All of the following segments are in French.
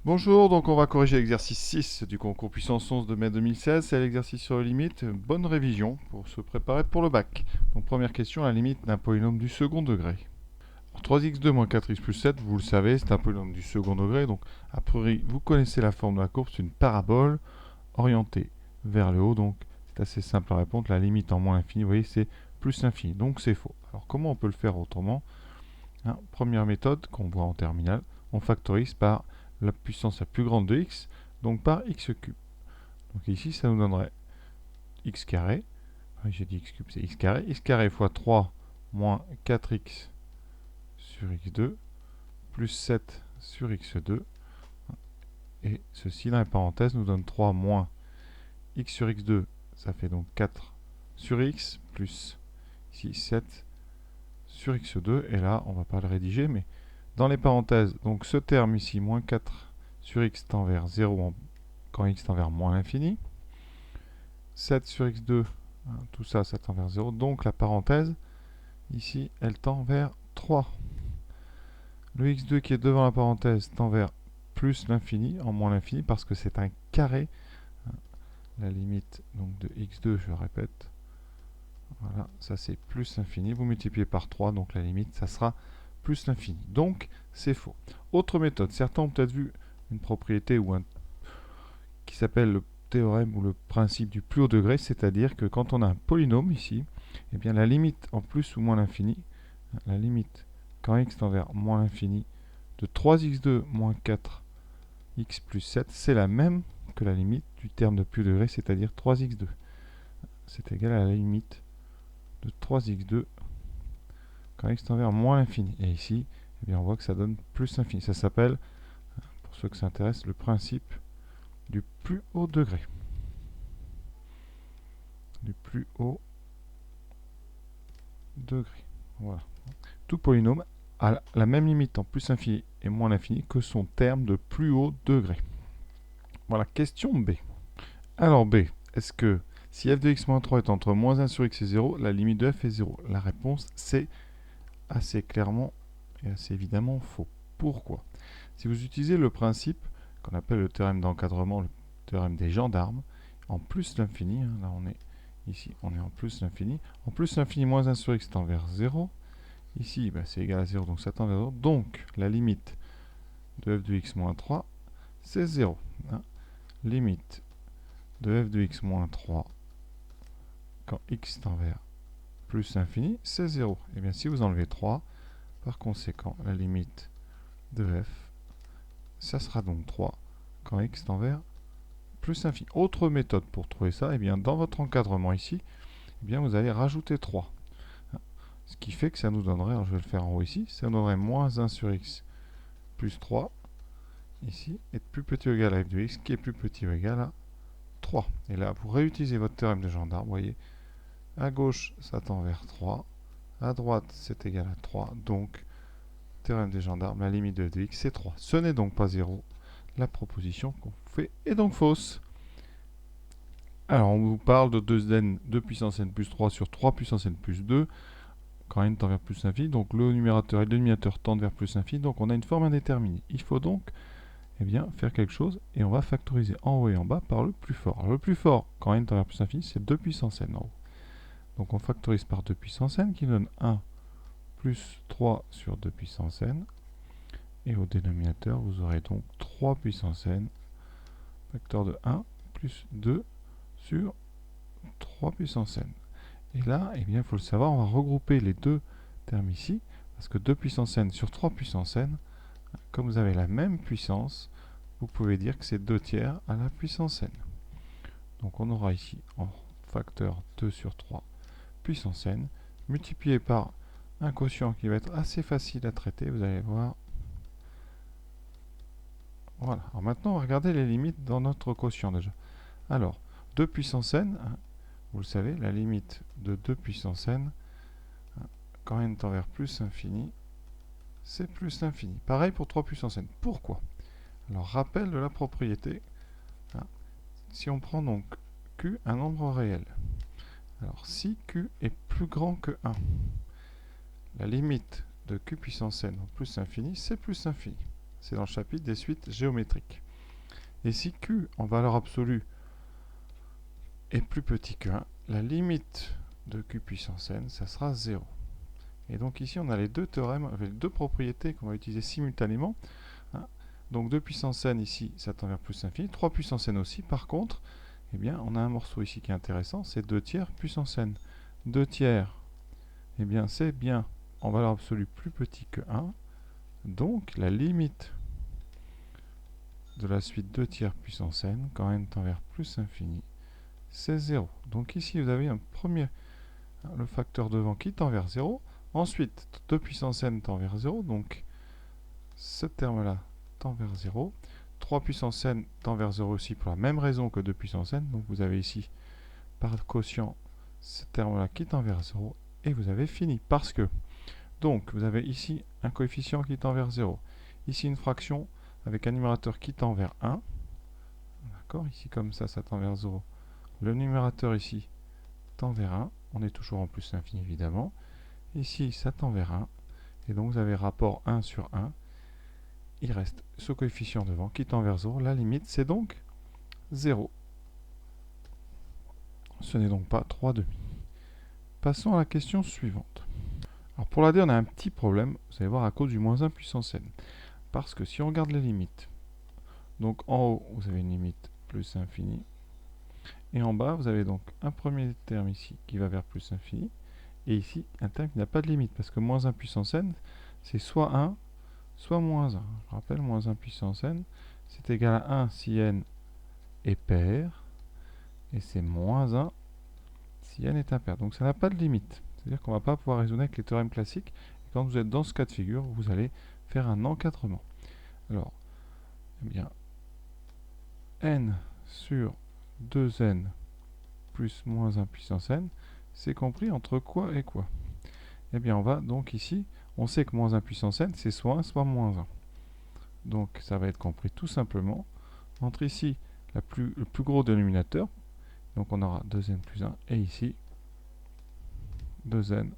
Bonjour, donc on va corriger l'exercice 6 du concours puissance 11 de mai 2016. C'est l'exercice sur les limites. Bonne révision pour se préparer pour le bac. Donc première question, la limite d'un polynôme du second degré. Alors, 3x2 moins 4x plus 7, vous le savez, c'est un polynôme du second degré. Donc a priori, vous connaissez la forme de la courbe, c'est une parabole orientée vers le haut. Donc c'est assez simple à répondre. La limite en moins l'infini, vous voyez, c'est plus l'infini. Donc c'est faux. Alors comment on peut le faire autrement? Première méthode qu'on voit en terminale, on factorise par la puissance la plus grande de x, donc par x cube. Donc ici, ça nous donnerait x carré. J'ai dit x cube, c'est x carré fois 3 moins 4x sur x2 plus 7 sur x2. Et ceci, dans les parenthèses, nous donne 3 moins x sur x2, ça fait donc 4 sur x, plus ici 7 sur x2. Et là, on ne va pas le rédiger, mais dans les parenthèses, donc ce terme ici, moins 4 sur x tend vers 0 quand x tend vers moins l'infini. 7 sur x2, tout ça, ça tend vers 0. Donc la parenthèse, ici, elle tend vers 3. Le x2 qui est devant la parenthèse tend vers plus l'infini, en moins l'infini, parce que c'est un carré. La limite donc de x2, je répète, voilà, ça c'est plus l'infini. Vous multipliez par 3, donc la limite, ça sera plus l'infini. Donc, c'est faux. Autre méthode, certains ont peut-être vu une propriété qui s'appelle le théorème ou le principe du plus haut degré, c'est-à-dire que quand on a un polynôme ici, eh bien la limite en plus ou moins l'infini, la limite quand x tend vers moins l'infini de 3x2 moins 4x plus 7, c'est la même que la limite du terme de plus haut degré, c'est-à-dire 3x2. C'est égal à la limite de 3x2 quand x tend vers moins l'infini. Et ici, eh bien, on voit que ça donne plus l'infini. Ça s'appelle, pour ceux que ça intéresse, le principe du plus haut degré. Du plus haut degré. Voilà. Tout polynôme a la même limite en plus infini et moins l'infini que son terme de plus haut degré. Voilà, question B. Alors B, est-ce que si f de x moins 3 est entre moins 1 sur x et 0, la limite de f est 0? La réponse, c'est assez clairement et assez évidemment faux. Pourquoi? Si vous utilisez le principe qu'on appelle le théorème d'encadrement, le théorème des gendarmes, en plus l'infini, là on est ici, on est en plus l'infini. En plus l'infini, moins 1 sur x tend vers 0. Ici, c'est égal à 0, donc ça tend vers 0. Donc, la limite de f de x moins 3, c'est 0. Limite de f de x moins 3 quand x tend vers plus l'infini, c'est 0. Et bien, si vous enlevez 3, par conséquent, la limite de f, ça sera donc 3 quand x tend vers plus l'infini. Autre méthode pour trouver ça, et bien, dans votre encadrement ici, eh bien, vous allez rajouter 3. Ce qui fait que ça nous donnerait, alors je vais le faire en haut ici, ça nous donnerait moins 1 sur x plus 3 ici est plus petit ou égal à f de x qui est plus petit ou égal à 3. Et là, vous réutilisez votre théorème de gendarme. Vous voyez, à gauche, ça tend vers 3. À droite, c'est égal à 3. Donc, théorème des gendarmes, la limite de f de x, c'est 3. Ce n'est donc pas 0. La proposition qu'on fait est donc fausse. Alors, on vous parle de 2n, 2 puissance n plus 3 sur 3 puissance n plus 2, quand n tend vers plus l'infini. Donc, le numérateur et le dénominateur tendent vers plus l'infini. Donc, on a une forme indéterminée. Il faut donc faire quelque chose et on va factoriser en haut et en bas par le plus fort. Alors, le plus fort, quand n tend vers plus l'infini, c'est 2 puissance n en haut. Donc on factorise par 2 puissance n qui donne 1 plus 3 sur 2 puissance n. Et au dénominateur, vous aurez donc 3 puissance n, facteur de 1 plus 2 sur 3 puissance n. Et là, il faut le savoir, on va regrouper les deux termes ici, parce que 2 puissance n sur 3 puissance n, comme vous avez la même puissance, vous pouvez dire que c'est 2 tiers à la puissance n. Donc on aura ici en facteur 2 sur 3 puissance n, multiplié par un quotient qui va être assez facile à traiter, vous allez voir. Voilà. Alors maintenant, on va regarder les limites dans notre quotient déjà. Alors, 2 puissance n, vous le savez, la limite de 2 puissance n, quand n tend vers plus l'infini, c'est plus l'infini. Pareil pour 3 puissance n. Pourquoi? Alors, rappel de la propriété. Si on prend donc q, un nombre réel. Alors, si q est plus grand que 1, la limite de q puissance n en plus l'infini, c'est plus l'infini. c'est dans le chapitre des suites géométriques. Et si q en valeur absolue est plus petit que 1, la limite de q puissance n, ça sera 0. Et donc ici, on a les deux théorèmes, les deux propriétés qu'on va utiliser simultanément. Hein. Donc 2 puissance n ici, ça tend vers plus l'infini. 3 puissance n aussi. Par contre, eh bien, on a un morceau ici qui est intéressant, c'est 2 tiers puissance n. 2 tiers, eh bien, c'est bien en valeur absolue plus petit que 1. Donc la limite de la suite 2 tiers puissance n, quand n tend vers plus infini, c'est 0. Donc ici, vous avez un premier, le facteur devant qui tend vers 0. Ensuite, 2 puissance n tend vers 0, donc ce terme-là tend vers 0. 3 puissance n tend vers 0 aussi pour la même raison que 2 puissance n. Donc vous avez ici, par quotient, ce terme-là qui tend vers 0. Et vous avez fini. Parce que, donc, vous avez ici un coefficient qui tend vers 0. Ici, une fraction avec un numérateur qui tend vers 1. D'accord? Ici, comme ça tend vers 0. Le numérateur ici tend vers 1. On est toujours en plus l'infini, évidemment. Ici, ça tend vers 1. Et donc, vous avez rapport 1 sur 1. Il reste ce coefficient devant qui tend vers 0. La limite, c'est donc 0. Ce n'est donc pas 3 demi. Passons à la question suivante. Alors pour la D, on a un petit problème, vous allez voir, à cause du moins 1 puissance n. Parce que si on regarde les limites, donc en haut, vous avez une limite plus infini. Et en bas, vous avez donc un premier terme ici qui va vers plus infini. Et ici, un terme qui n'a pas de limite, parce que moins 1 puissance n, c'est soit 1, soit moins 1. Je rappelle, moins 1 puissance n, c'est égal à 1 si n est pair, et c'est moins 1 si n est impair. Donc ça n'a pas de limite. C'est-à-dire qu'on ne va pas pouvoir raisonner avec les théorèmes classiques. Et quand vous êtes dans ce cas de figure, vous allez faire un encadrement. Alors, eh bien, n sur 2n plus moins 1 puissance n, c'est compris entre quoi et quoi? Eh bien, on va donc ici, on sait que moins 1 puissance n, c'est soit 1, soit moins 1. Donc, ça va être compris tout simplement entre ici le plus gros dénominateur, donc on aura 2n plus 1, et ici 2n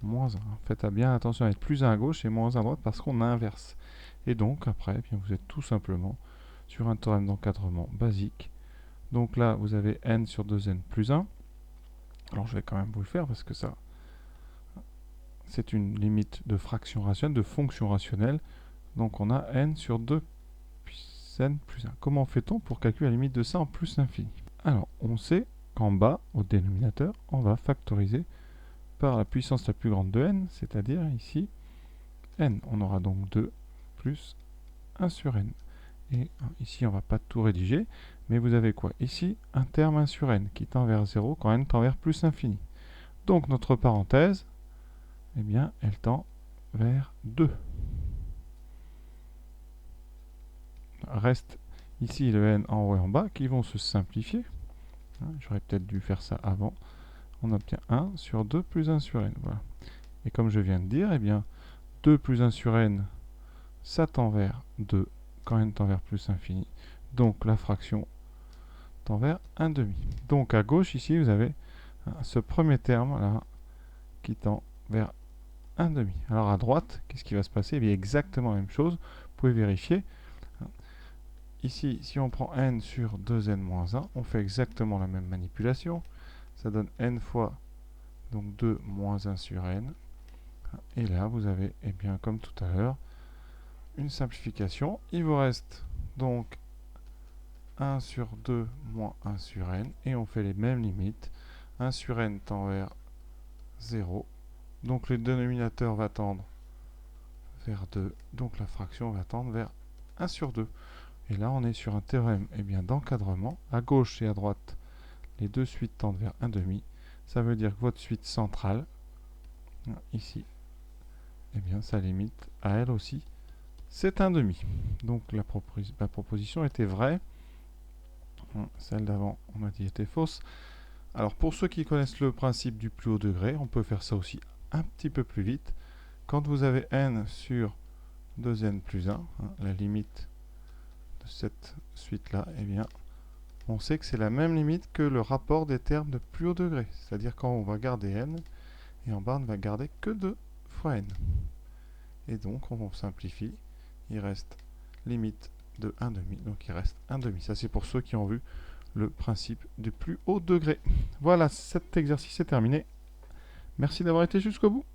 moins 1. Faites bien attention à être plus 1 à gauche et moins 1 à droite parce qu'on inverse. Et donc, après, eh bien, vous êtes tout simplement sur un théorème d'encadrement basique. Donc là, vous avez n sur 2n plus 1. Alors, je vais quand même vous le faire parce que ça, c'est une limite de fraction rationnelle, de fonction rationnelle. Donc, on a n sur 2 n plus 1. Comment fait-on pour calculer la limite de ça en plus l'infini? Alors, on sait qu'en bas, au dénominateur, on va factoriser par la puissance la plus grande de n, c'est-à-dire ici n. On aura donc 2 plus 1 sur n. Et ici, on ne va pas tout rédiger, mais vous avez quoi? Ici, un terme 1 sur n qui tend vers 0 quand n tend vers plus infini. Donc notre parenthèse, eh bien, elle tend vers 2. Reste ici le n en haut et en bas qui vont se simplifier. J'aurais peut-être dû faire ça avant. On obtient 1 sur 2 plus 1 sur n. Voilà. Et comme je viens de dire, eh bien, 2 plus 1 sur n, ça tend vers 2 quand n tend vers plus infini. Donc la fraction tend vers 1 demi. Donc à gauche, ici, vous avez ce premier terme là qui tend vers 1 demi. Alors à droite, qu'est-ce qui va se passer? Eh bien, exactement la même chose. Vous pouvez vérifier. Ici, si on prend n sur 2n moins 1, on fait exactement la même manipulation. Ça donne n fois donc 2 moins 1 sur n. Et là, vous avez, eh bien, comme tout à l'heure, une simplification. Il vous reste donc 1 sur 2 moins 1 sur n. Et on fait les mêmes limites. 1 sur n tend vers 0. Donc le dénominateur va tendre vers 2. Donc la fraction va tendre vers 1 sur 2. Et là, on est sur un théorème eh bien, d'encadrement. À gauche et à droite, les deux suites tendent vers 1 demi. Ça veut dire que votre suite centrale, ici, eh bien, sa limite, à elle aussi, c'est 1 demi. Donc la proposition était vraie. Celle d'avant, on a dit, était fausse. Alors pour ceux qui connaissent le principe du plus haut degré, on peut faire ça aussi un petit peu plus vite. Quand vous avez n sur 2n plus 1, la limite de cette suite-là, eh bien, on sait que c'est la même limite que le rapport des termes de plus haut degré. C'est-à-dire quand on va garder n, et en bas on ne va garder que 2 fois n. Et donc on simplifie, il reste limite de 1 demi, donc il reste 1 demi. Ça, c'est pour ceux qui ont vu le principe du plus haut degré. Voilà, cet exercice est terminé. Merci d'avoir été jusqu'au bout.